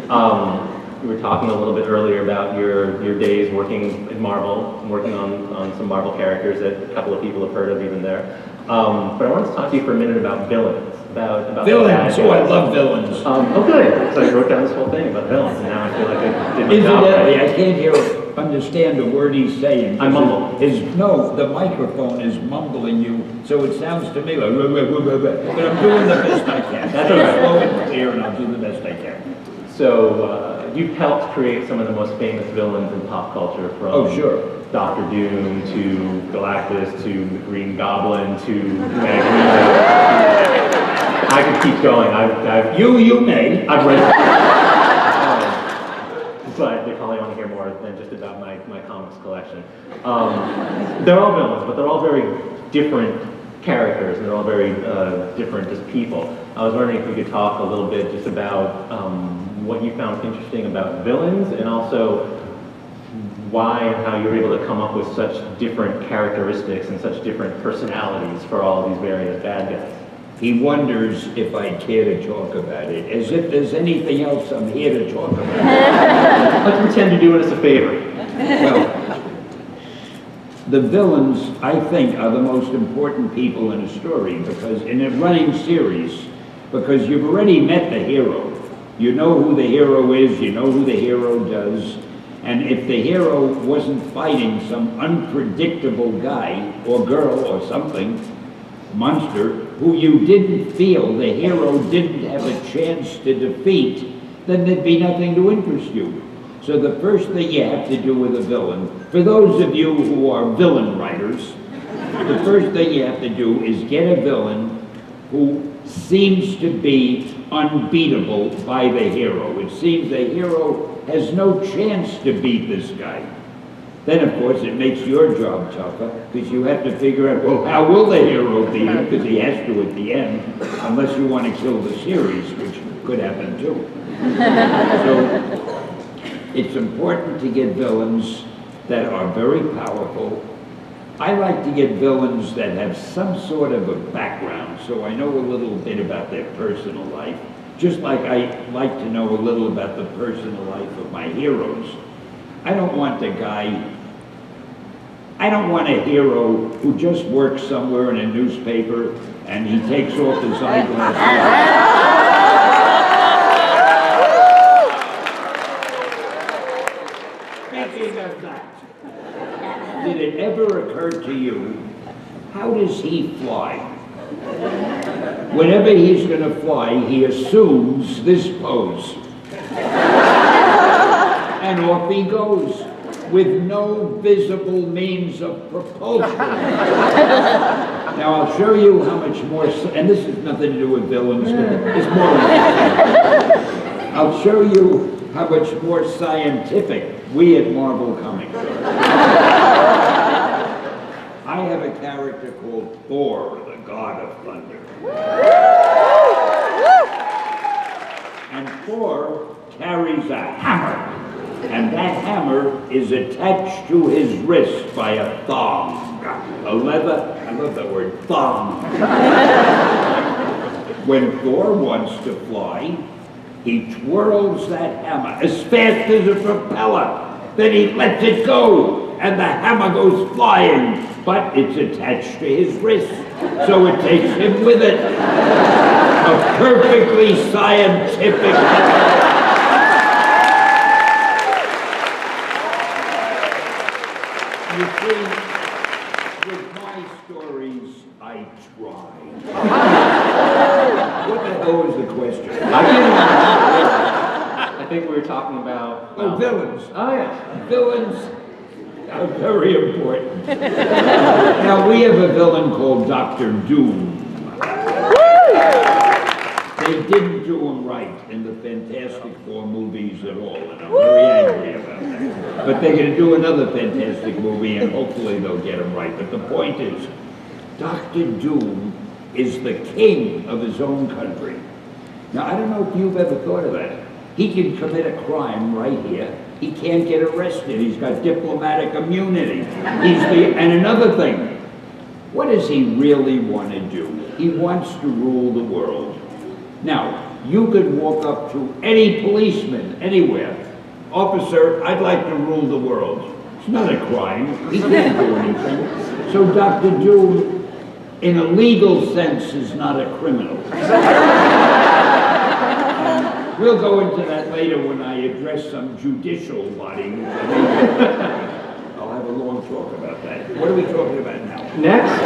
We were talking a little bit earlier about your days working in Marvel, working on some Marvel characters that a couple of people have heard of even there. But I wanted to talk to you for a minute about villains. About Villains, oh, I love villains. Oh, good. So I wrote down this whole thing about villains, and now I feel like I did my job Incidentally, right. I can't understand a word he's saying. I mumble. No, the microphone is mumbling you, so it sounds to me like, but I'm doing the best I can. That's all right. Slow and clear, and I'll do the best I can. So you've helped create some of the most famous villains in pop culture, from Oh, sure. Doctor Doom to Galactus to the Green Goblin to Magneto. I could keep going. You may. I've read but they probably want to hear more than just about my comics collection. They're all villains, but they're all very different characters, and they're all very different as people. I was wondering if we could talk a little bit just about what you found interesting about villains, and also why and how you were able to come up with such different characteristics and such different personalities for all of these various bad guys. He wonders if I care to talk about it, as if there's anything else I'm here to talk about. Let's pretend you're doing us a favor. Well, the villains, I think, are the most important people in a story, because in a running series, because you've already met the hero. You know who the hero is, you know who the hero does, and if the hero wasn't fighting some unpredictable guy or girl or something, monster, who you didn't feel the hero didn't have a chance to defeat, then there'd be nothing to interest you. So the first thing you have to do with a villain, for those of you who are villain writers, the first thing you have to do is get a villain who seems to be unbeatable by the hero. It seems the hero has no chance to beat this guy. Then, of course, it makes your job tougher, because you have to figure out, well, how will the hero beat him? Because he has to at the end, unless you want to kill the series, which could happen too. So, it's important to get villains that are very powerful. I like to get villains that have some sort of a background, so I know a little bit about their personal life, just like I like to know a little about the personal life of my heroes. I don't want a hero who just works somewhere in a newspaper and he takes off his eyeglasses. Speaking of that, did it ever occur to you, how does he fly? Whenever he's going to fly, he assumes this pose. And off he goes, with no visible means of propulsion. Now I'll show you how much more, and this has nothing to do with villains, but it's more I'll show you how much more scientific we at Marvel Comics are. I have a character called Thor, the god of thunder. And Thor carries a hammer. And that hammer is attached to his wrist by a thong. A leather, I love that word, thong. When Thor wants to fly, he twirls that hammer as fast as a propeller. Then he lets it go, and the hammer goes flying, but it's attached to his wrist, so it takes him with it. A perfectly scientific You see, with my stories, I try. What the hell was the question? I think we were talking about... Oh, villains. Oh, yeah. Villains are very important. Now, we have a villain called Dr. Doom. They didn't do him right in the Fantastic Four movies at all, and I'm very angry about that. But they're going to do another Fantastic movie, and hopefully they'll get him right. But the point is, Dr. Doom is the king of his own country. Now, I don't know if you've ever thought of that. He can commit a crime right here. He can't get arrested. He's got diplomatic immunity. And another thing, what does he really want to do? He wants to rule the world. Now, You could walk up to any policeman, anywhere. Officer, I'd like to rule the world. It's not a crime. He can't do anything. So Dr. Doom, in a legal sense, is not a criminal. We'll go into that later when I address some judicial body. I'll have a long talk about that. What are we talking about now? Next,